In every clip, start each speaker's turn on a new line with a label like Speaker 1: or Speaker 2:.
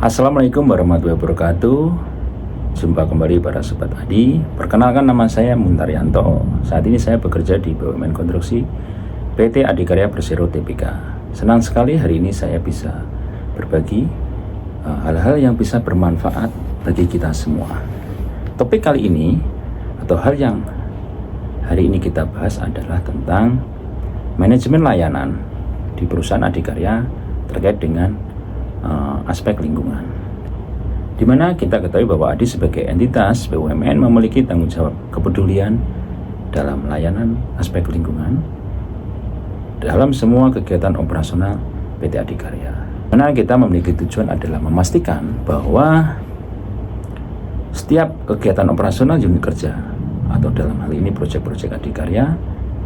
Speaker 1: Assalamualaikum warahmatullahi wabarakatuh. Jumpa kembali para sobat Adi. Perkenalkan, nama saya Muntaryanto. Saat ini saya bekerja di BUMN Konstruksi PT Adikarya Persero Tbk. Senang sekali hari ini saya bisa berbagi hal-hal yang bisa bermanfaat bagi kita semua. Topik kali ini atau hal yang hari ini kita bahas adalah tentang manajemen layanan di perusahaan Adikarya terkait dengan aspek lingkungan, di mana kita ketahui bahwa Adi sebagai entitas BUMN memiliki tanggung jawab kepedulian dalam layanan aspek lingkungan dalam semua kegiatan operasional PT Adikarya. Karena kita memiliki tujuan adalah memastikan bahwa setiap kegiatan operasional unit kerja atau dalam hal ini proyek-proyek Adikarya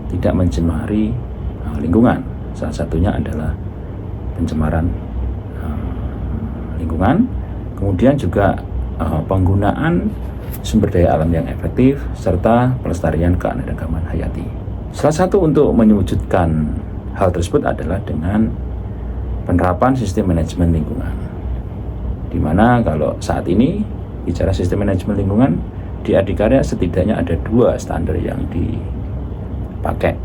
Speaker 1: tidak mencemari lingkungan. Salah satunya adalah pencemaran lingkungan, kemudian juga penggunaan sumber daya alam yang efektif, serta pelestarian keanekaragaman hayati. Salah satu untuk mewujudkan hal tersebut adalah dengan penerapan sistem manajemen lingkungan, di mana kalau saat ini bicara sistem manajemen lingkungan di Adikarya setidaknya ada dua standar yang dipakai.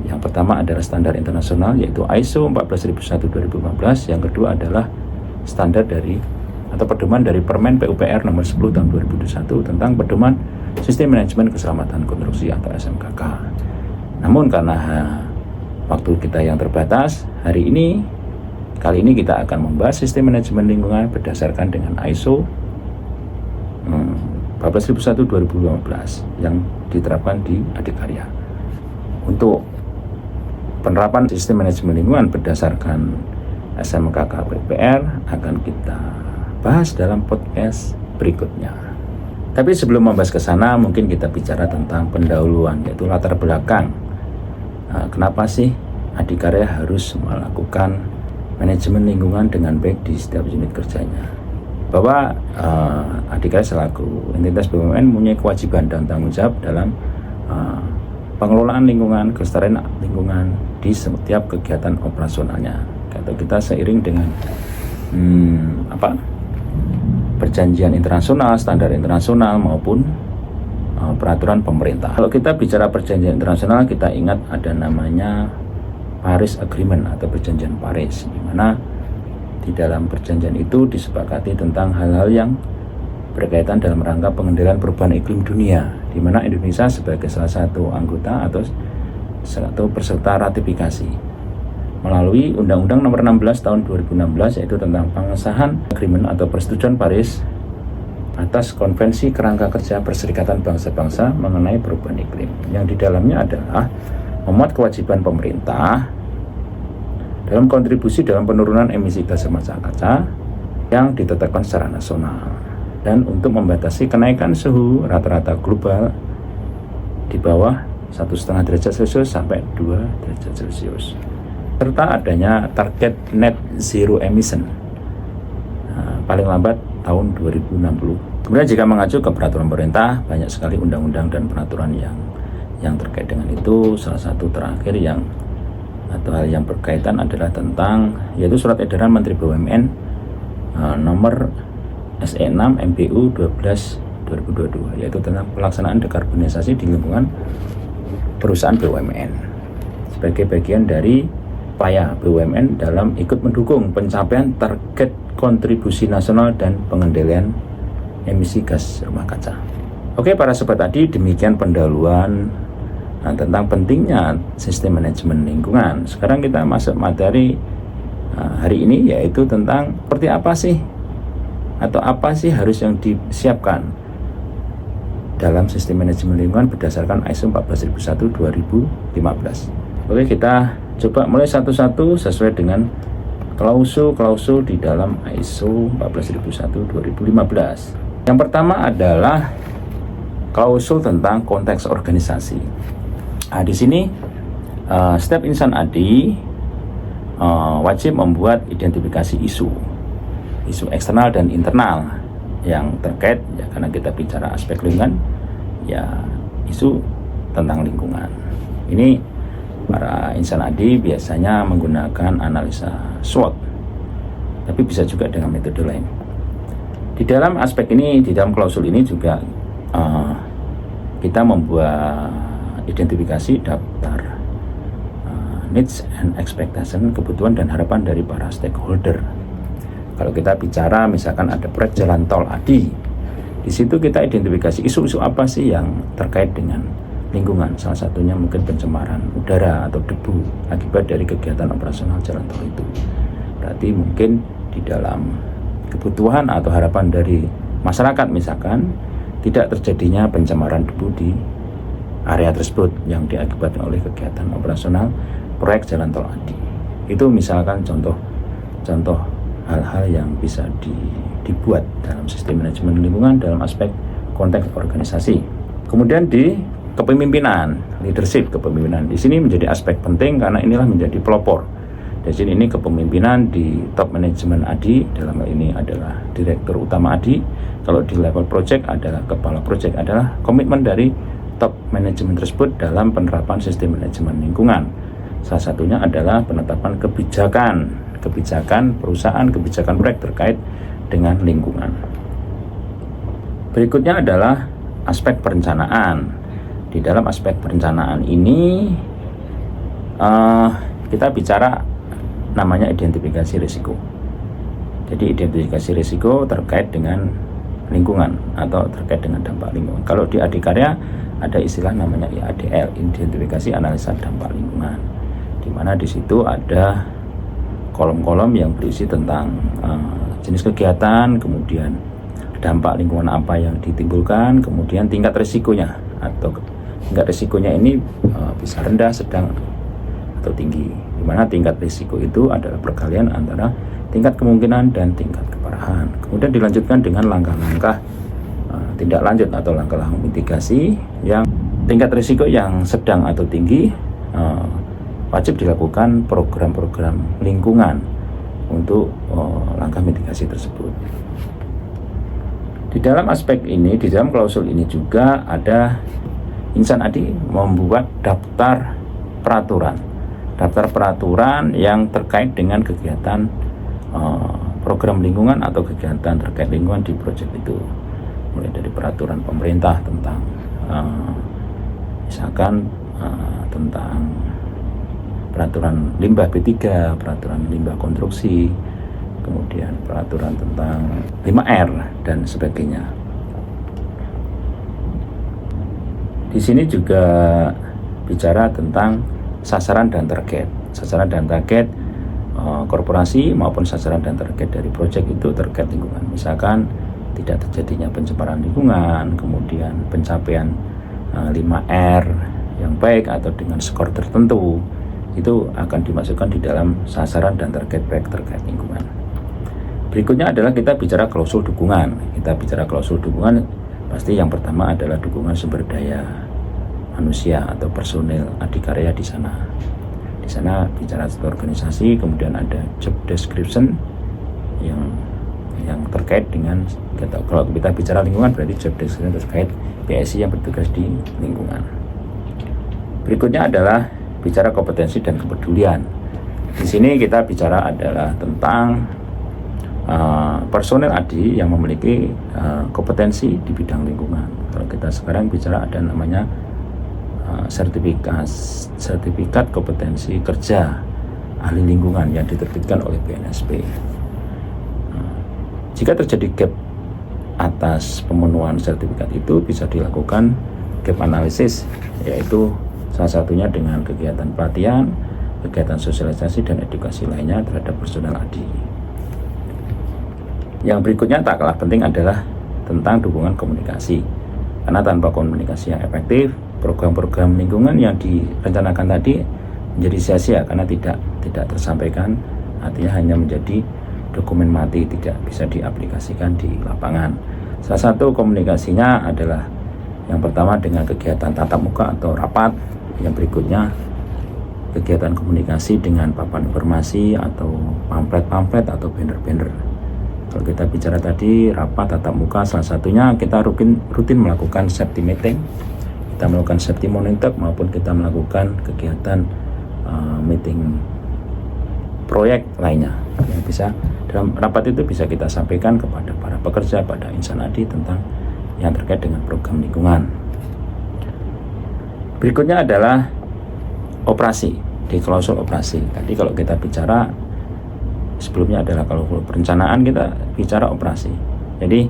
Speaker 1: Yang pertama adalah standar internasional yaitu ISO 14001:2015, yang kedua adalah standar dari atau pedoman dari Permen PUPR nomor 10 tahun 2021 tentang pedoman sistem manajemen keselamatan konstruksi atau SMKK. Namun karena waktu kita yang terbatas, kali ini kita akan membahas sistem manajemen lingkungan berdasarkan dengan ISO 14001:2015 yang diterapkan di Adikarya. Untuk penerapan sistem manajemen lingkungan berdasarkan SMKK PUPR akan kita bahas dalam podcast berikutnya. Tapi sebelum membahas ke sana, mungkin kita bicara tentang pendahuluan, yaitu latar belakang. Kenapa sih Adikarya harus melakukan manajemen lingkungan dengan baik di setiap unit kerjanya? Bahwa Adikarya selaku entitas BUMN mempunyai kewajiban dan tanggung jawab dalam pengelolaan lingkungan, kelestarian lingkungan di setiap kegiatan operasionalnya. Atau kita seiring dengan perjanjian internasional, standar internasional maupun peraturan pemerintah. Kalau kita bicara perjanjian internasional, kita ingat ada namanya Paris Agreement atau perjanjian Paris, di mana di dalam perjanjian itu disepakati tentang hal-hal yang berkaitan dalam rangka pengendalian perubahan iklim dunia, di mana Indonesia sebagai salah satu anggota atau peserta ratifikasi melalui Undang-Undang Nomor 16 Tahun 2016, yaitu tentang pengesahan agreement atau persetujuan Paris atas Konvensi Kerangka Kerja Perserikatan Bangsa-Bangsa mengenai perubahan iklim, yang di dalamnya adalah memuat kewajiban pemerintah dalam kontribusi dalam penurunan emisi gas rumah kaca yang ditetapkan secara nasional, dan untuk membatasi kenaikan suhu rata-rata global di bawah 1,5 derajat Celcius sampai 2 derajat Celcius, serta adanya target net zero emission paling lambat tahun 2060. Kemudian jika mengacu ke peraturan pemerintah, banyak sekali undang-undang dan peraturan yang terkait dengan itu. Salah satu terakhir atau hal yang berkaitan adalah tentang yaitu Surat Edaran Menteri BUMN nomor SE6 MPU 12 2022, yaitu tentang pelaksanaan dekarbonisasi di lingkungan perusahaan BUMN sebagai bagian dari upaya BUMN dalam ikut mendukung pencapaian target kontribusi nasional dan pengendalian emisi gas rumah kaca. Oke para sobat Adi, demikian pendahuluan tentang pentingnya sistem manajemen lingkungan. Sekarang kita masuk materi hari ini, yaitu tentang seperti apa sih atau apa sih harus yang disiapkan dalam sistem manajemen lingkungan berdasarkan ISO 14001:2015. Oke, kita coba mulai satu-satu sesuai dengan klausul-klausul di dalam ISO 14001:2015. Yang pertama adalah klausul tentang konteks organisasi. Di sini setiap insan Adi wajib membuat identifikasi isu eksternal dan internal yang terkait, ya, karena kita bicara aspek lingkungan, ya isu tentang lingkungan. Ini para insan Adi biasanya menggunakan analisa SWOT, tapi bisa juga dengan metode lain. Di dalam aspek ini, di dalam klausul ini juga kita membuat identifikasi daftar needs and expectation, kebutuhan dan harapan dari para stakeholder. Kalau kita bicara misalkan ada proyek jalan tol ADI, di situ kita identifikasi isu-isu apa sih yang terkait dengan lingkungan. Salah satunya mungkin pencemaran udara atau debu akibat dari kegiatan operasional jalan tol itu. Berarti mungkin di dalam kebutuhan atau harapan dari masyarakat misalkan tidak terjadinya pencemaran debu di area tersebut yang diakibatkan oleh kegiatan operasional proyek jalan tol ADI. Itu misalkan contoh hal-hal yang bisa dibuat dalam sistem manajemen lingkungan dalam aspek konteks organisasi. Kemudian di kepemimpinan, leadership kepemimpinan. Di sini menjadi aspek penting karena inilah menjadi pelopor. Di sini ini kepemimpinan di top manajemen ADI, dalam hal ini adalah direktur utama ADI. Kalau di level project adalah kepala project, adalah komitmen dari top manajemen tersebut dalam penerapan sistem manajemen lingkungan. Salah satunya adalah penetapan kebijakan perusahaan, kebijakan proyek terkait dengan lingkungan. Berikutnya adalah aspek perencanaan. Di dalam aspek perencanaan ini kita bicara namanya identifikasi risiko. Jadi identifikasi risiko terkait dengan lingkungan atau terkait dengan dampak lingkungan. Kalau di Adikarya ada istilah namanya IADL, identifikasi analisa dampak lingkungan, di mana di situ ada kolom-kolom yang berisi tentang jenis kegiatan, kemudian dampak lingkungan apa yang ditimbulkan, kemudian tingkat risikonya, atau tingkat risikonya ini bisa rendah, sedang, atau tinggi, di mana tingkat risiko itu adalah perkalian antara tingkat kemungkinan dan tingkat keparahan. Kemudian dilanjutkan dengan langkah-langkah tindak lanjut atau langkah-langkah mitigasi yang tingkat risiko yang sedang atau tinggi, wajib dilakukan program-program lingkungan untuk langkah mitigasi tersebut. Di dalam aspek ini, di dalam klausul ini juga ada Insan ADI membuat daftar peraturan yang terkait dengan kegiatan program lingkungan atau kegiatan terkait lingkungan di proyek itu, mulai dari peraturan pemerintah tentang misalkan tentang peraturan limbah B3, peraturan limbah konstruksi, kemudian peraturan tentang 5R dan sebagainya. Di sini juga bicara tentang sasaran dan target. Sasaran dan target korporasi maupun sasaran dan target dari proyek itu terkait lingkungan. Misalkan tidak terjadinya pencemaran lingkungan, kemudian pencapaian 5R yang baik atau dengan skor tertentu, itu akan dimasukkan di dalam sasaran dan target proyek terkait lingkungan. Berikutnya adalah kita bicara klausul dukungan. Kita bicara klausul dukungan, pasti yang pertama adalah dukungan sumber daya manusia atau personil Adikarya di sana. Di sana bicara organisasi, kemudian ada job description yang terkait dengan, kalau kita bicara lingkungan berarti job description terkait PSI yang bertugas di lingkungan. Berikutnya adalah bicara kompetensi dan kepedulian. Di sini kita bicara adalah tentang personel ADI yang memiliki kompetensi di bidang lingkungan. Kalau kita sekarang bicara ada namanya sertifikat kompetensi kerja ahli lingkungan yang diterbitkan oleh BNSP. Jika terjadi gap atas pemenuhan sertifikat itu, bisa dilakukan gap analisis, yaitu salah satunya dengan kegiatan pelatihan, kegiatan sosialisasi dan edukasi lainnya terhadap personel ADI. Yang berikutnya tak kalah penting adalah tentang dukungan komunikasi, karena tanpa komunikasi yang efektif, program-program lingkungan yang direncanakan tadi menjadi sia-sia karena tidak tersampaikan, artinya hanya menjadi dokumen mati, tidak bisa diaplikasikan di lapangan. Salah satu komunikasinya adalah yang pertama dengan kegiatan tatap muka atau rapat, yang berikutnya kegiatan komunikasi dengan papan informasi atau pamflet atau banner. Kalau kita bicara tadi rapat tatap muka, salah satunya kita rutin melakukan safety meeting, kita melakukan safety monitor, maupun kita melakukan kegiatan meeting proyek lainnya. yang bisa dalam rapat itu bisa kita sampaikan kepada para pekerja, pada insan ADI tentang yang terkait dengan program lingkungan. Berikutnya adalah operasi, di klausul operasi. Tadi kalau kita bicara sebelumnya adalah kalau perencanaan, kita bicara operasi. Jadi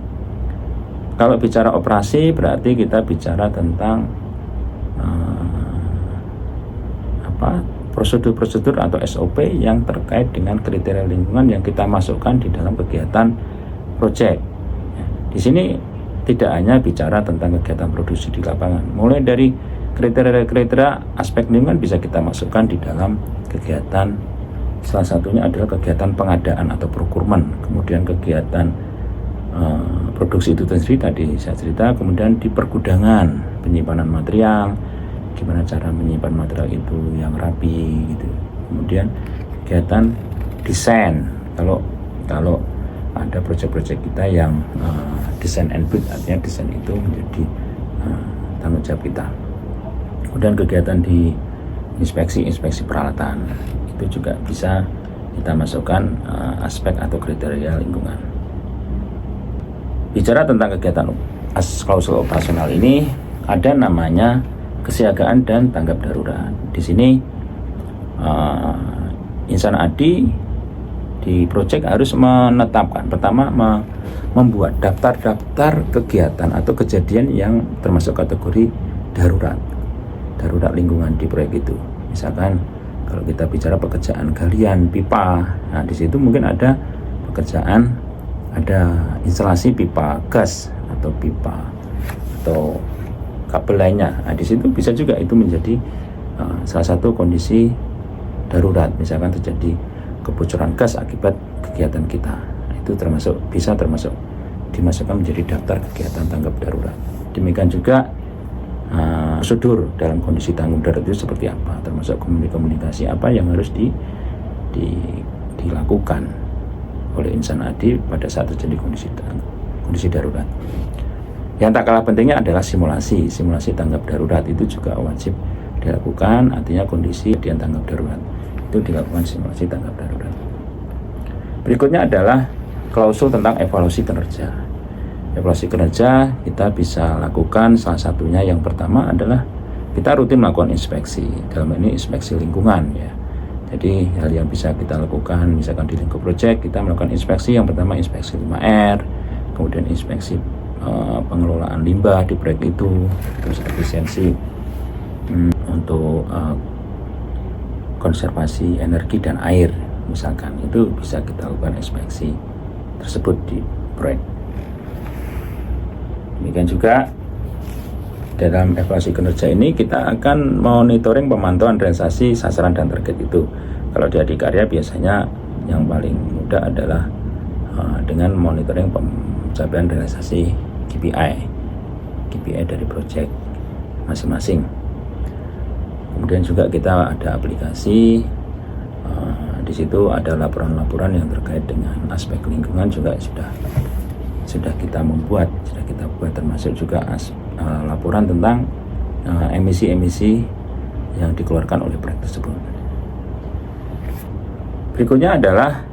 Speaker 1: kalau bicara operasi berarti kita bicara tentang prosedur-prosedur atau SOP yang terkait dengan kriteria lingkungan yang kita masukkan di dalam kegiatan proyek. Di sini tidak hanya bicara tentang kegiatan produksi di lapangan, mulai dari kriteria-kriteria aspek lingkungan bisa kita masukkan di dalam kegiatan. Salah satunya adalah kegiatan pengadaan atau procurement, kemudian kegiatan produksi itu sendiri tadi saya cerita, kemudian di pergudangan, penyimpanan material, gimana cara menyimpan material itu yang rapi gitu. Kemudian kegiatan desain, kalau ada proyek-proyek kita yang desain and build, artinya desain itu menjadi tanggung jawab kita. Kemudian kegiatan di inspeksi peralatan, itu juga bisa kita masukkan aspek atau kriteria lingkungan. Bicara tentang kegiatan klausul operasional ini, ada namanya kesiagaan dan tanggap darurat. Di sini insan ADI di proyek harus menetapkan, pertama membuat daftar kegiatan atau kejadian yang termasuk kategori darurat lingkungan di proyek itu. Misalkan kalau kita bicara pekerjaan galian pipa, nah di situ mungkin ada instalasi pipa gas atau pipa atau kabel lainnya. Nah, di situ bisa juga itu menjadi salah satu kondisi darurat. Misalkan terjadi kebocoran gas akibat kegiatan kita, itu bisa termasuk dimasukkan menjadi daftar kegiatan tanggap darurat. Demikian juga prosedur dalam kondisi tanggap darurat itu seperti apa, termasuk komunikasi apa yang harus dilakukan oleh insan ADI pada saat terjadi kondisi darurat. Yang tak kalah pentingnya adalah simulasi tanggap darurat, itu juga wajib dilakukan. Artinya kondisi yang tanggap darurat itu dilakukan simulasi tanggap darurat. Berikutnya adalah klausul tentang evaluasi kinerja. Evaluasi kinerja kita bisa lakukan, salah satunya yang pertama adalah kita rutin melakukan inspeksi, dalam ini inspeksi lingkungan ya. Jadi hal yang bisa kita lakukan misalkan di lingkup proyek, kita melakukan inspeksi. Yang pertama inspeksi 5R, kemudian inspeksi pengelolaan limbah di proyek itu, terus efisiensi untuk konservasi energi dan air misalkan, itu bisa kita lakukan inspeksi tersebut di proyek. Demikian juga dalam evaluasi kinerja ini kita akan monitoring pemantauan realisasi sasaran dan target itu. Kalau di ADI Karya biasanya yang paling mudah adalah dengan monitoring pencapaian realisasi KPI dari proyek masing-masing. Kemudian juga kita ada aplikasi, di situ ada laporan-laporan yang terkait dengan aspek lingkungan juga sudah kita buat termasuk juga laporan tentang emisi-emisi yang dikeluarkan oleh proyek tersebut. Berikutnya adalah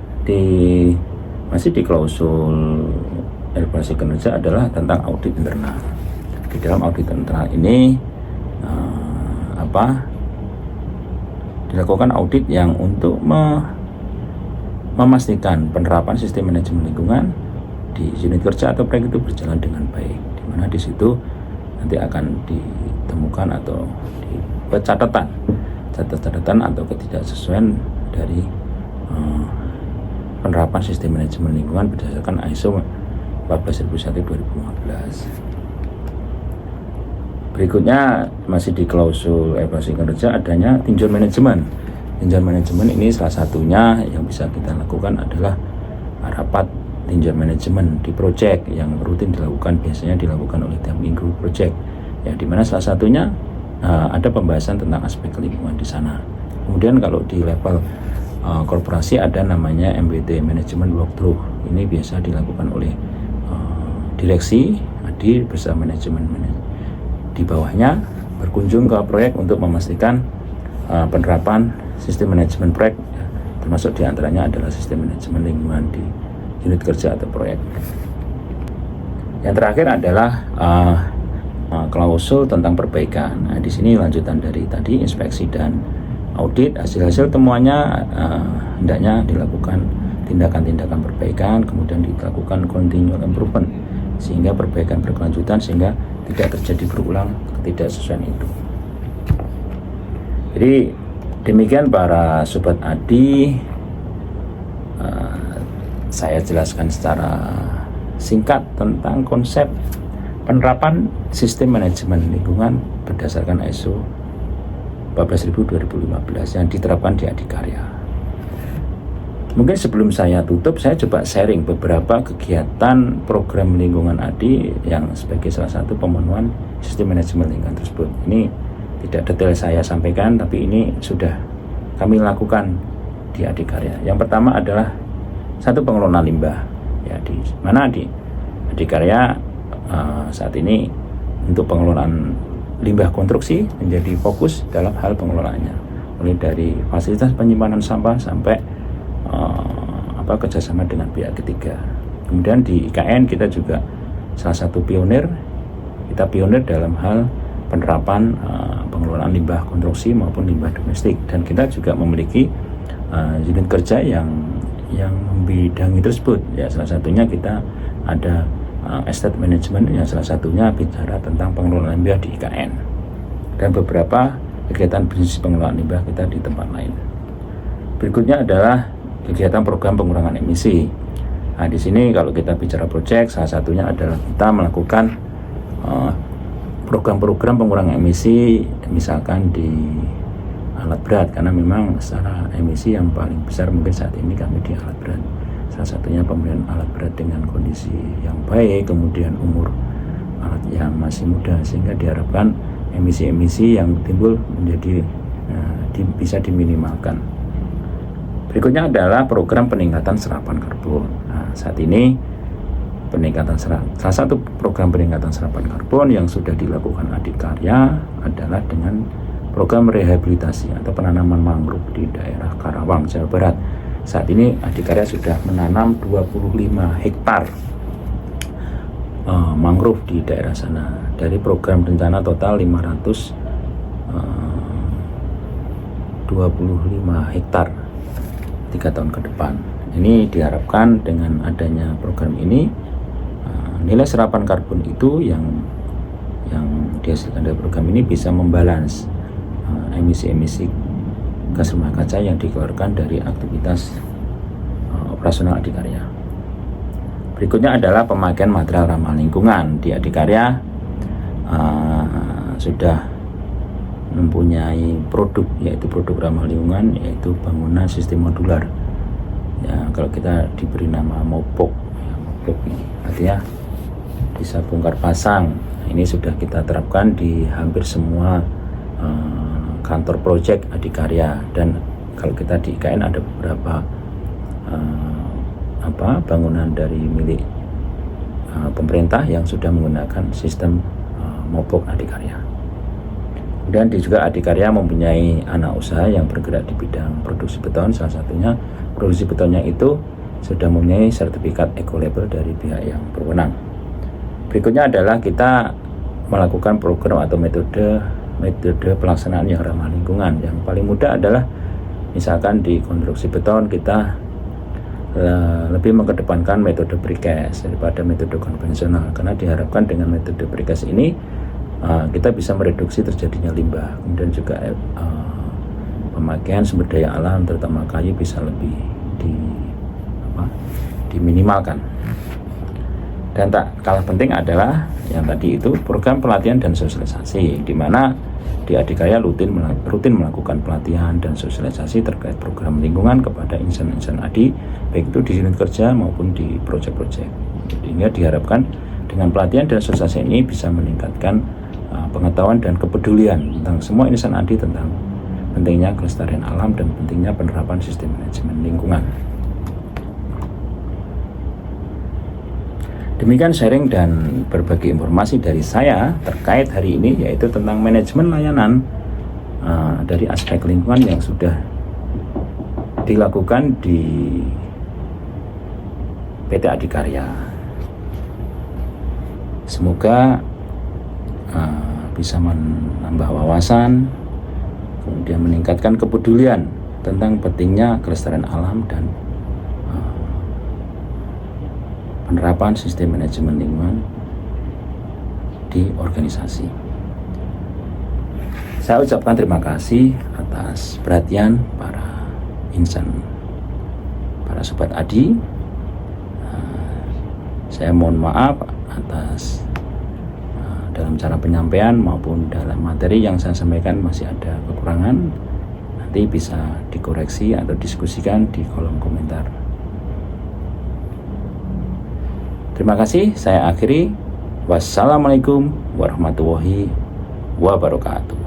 Speaker 1: masih di klausul evaluasi kinerja adalah tentang audit internal. Di dalam audit internal ini dilakukan audit yang untuk memastikan penerapan sistem manajemen lingkungan di unit kerja atau proyek itu berjalan dengan baik, di mana di situ nanti akan ditemukan atau dibuat catatan atau ketidaksesuaian dari penerapan sistem manajemen lingkungan berdasarkan ISO 14001/2015. Berikutnya masih di klausul evaluasi kinerja adanya tinjauan manajemen. Tinjauan manajemen ini salah satunya yang bisa kita lakukan adalah rapat tinjauan manajemen di proyek yang rutin biasanya dilakukan oleh tiap minggu proyek ya, dimana salah satunya ada pembahasan tentang aspek lingkungan di sana. Kemudian kalau di level korporasi ada namanya MWT, Management Walkthrough. Ini biasa dilakukan oleh direksi ADI bersama manajemen di bawahnya, berkunjung ke proyek untuk memastikan penerapan sistem manajemen proyek termasuk diantaranya adalah sistem manajemen lingkungan di unit kerja atau proyek. Yang terakhir adalah klausul tentang perbaikan. Nah, di sini lanjutan dari tadi inspeksi dan audit, hasil-hasil temuannya hendaknya dilakukan tindakan-tindakan perbaikan, kemudian dilakukan continual improvement sehingga perbaikan berkelanjutan sehingga tidak terjadi berulang ketidaksesuaian itu. Jadi demikian para sobat Adi, saya jelaskan secara singkat tentang konsep penerapan sistem manajemen lingkungan berdasarkan ISO 14000/2015 yang diterapkan di Adikarya. Mungkin sebelum saya tutup, saya coba sharing beberapa kegiatan program lingkungan Adi yang sebagai salah satu pemenuhan sistem manajemen lingkungan tersebut. Ini tidak detail saya sampaikan, tapi ini sudah kami lakukan di Adikarya. Yang pertama adalah satu pengelolaan limbah. Ya, di mana di Adikarya saat ini untuk pengelolaan limbah konstruksi menjadi fokus dalam hal pengelolaannya, mulai dari fasilitas penyimpanan sampah sampai kerjasama dengan pihak ketiga. Kemudian di IKN kita juga salah satu pionir, kita pionir dalam hal penerapan pengelolaan limbah konstruksi maupun limbah domestik, dan kita juga memiliki unit kerja yang membidangi tersebut. Ya, salah satunya kita ada estate management yang salah satunya bicara tentang pengelolaan limbah di IKN, dan beberapa kegiatan bisnis pengelolaan limbah kita di tempat lain. Berikutnya adalah kegiatan program pengurangan emisi. Nah, di sini kalau kita bicara proyek, salah satunya adalah kita melakukan program-program pengurangan emisi, misalkan di alat berat, karena memang secara emisi yang paling besar mungkin saat ini kami di alat berat. Salah satunya pembelian alat berat dengan kondisi yang baik, kemudian umur alat yang masih muda, sehingga diharapkan emisi-emisi yang timbul menjadi bisa diminimalkan. Berikutnya adalah program peningkatan serapan karbon. Nah, saat ini salah satu program peningkatan serapan karbon yang sudah dilakukan Adikarya adalah dengan program rehabilitasi atau penanaman mangrove di daerah Karawang, Jawa Barat. Saat ini Adikarya sudah menanam 25 hektar mangrove di daerah sana. Dari program rencana total 525 hektar 3 tahun ke depan. Ini diharapkan dengan adanya program ini nilai serapan karbon itu yang dihasilkan dari program ini bisa membalans emisi-emisi gas rumah kaca yang dikeluarkan dari aktivitas operasional Adikarya. Berikutnya adalah pemakaian material ramah lingkungan. Di Adikarya sudah mempunyai produk, yaitu produk ramah lingkungan, yaitu bangunan sistem modular. Ya, kalau kita diberi nama Mopok, ya, Mopok ini artinya bisa bongkar pasang. Ini sudah kita terapkan di hampir semua kantor proyek Adikarya, dan kalau kita di IKN ada beberapa bangunan dari milik pemerintah yang sudah menggunakan sistem Mopok Adikarya. Dan juga Adikarya mempunyai anak usaha yang bergerak di bidang produksi beton. Salah satunya produksi betonnya itu sudah mempunyai sertifikat eco-label dari pihak yang berwenang. Berikutnya adalah kita melakukan program atau metode pelaksanaan yang ramah lingkungan. Yang paling mudah adalah misalkan di konstruksi beton kita lebih mengedepankan metode precast daripada metode konvensional, karena diharapkan dengan metode precast ini kita bisa mereduksi terjadinya limbah, kemudian juga pemakaian sumber daya alam terutama kayu bisa lebih diminimalkan. Dan tak kalah penting adalah yang tadi itu program pelatihan dan sosialisasi, di mana di Adikarya rutin melakukan pelatihan dan sosialisasi terkait program lingkungan kepada insan-insan Adi, baik itu di unit kerja maupun di proyek-proyek. Sehingga diharapkan dengan pelatihan dan sosialisasi ini bisa meningkatkan pengetahuan dan kepedulian tentang semua insan Adi tentang pentingnya kelestarian alam dan pentingnya penerapan sistem manajemen lingkungan. Demikian sharing dan berbagi informasi dari saya terkait hari ini, yaitu tentang manajemen layanan dari aspek lingkungan yang sudah dilakukan di PT Adikarya. Semoga bisa menambah wawasan, kemudian meningkatkan kepedulian tentang pentingnya kelestarian alam dan penerapan sistem manajemen lingkungan di organisasi. Saya ucapkan terima kasih atas perhatian para insan, para sobat Adi. Saya mohon maaf atas dalam cara penyampaian maupun dalam materi yang saya sampaikan masih ada kekurangan. Nanti bisa dikoreksi atau diskusikan di kolom komentar. Terima kasih, saya akhiri. Wassalamualaikum warahmatullahi wabarakatuh.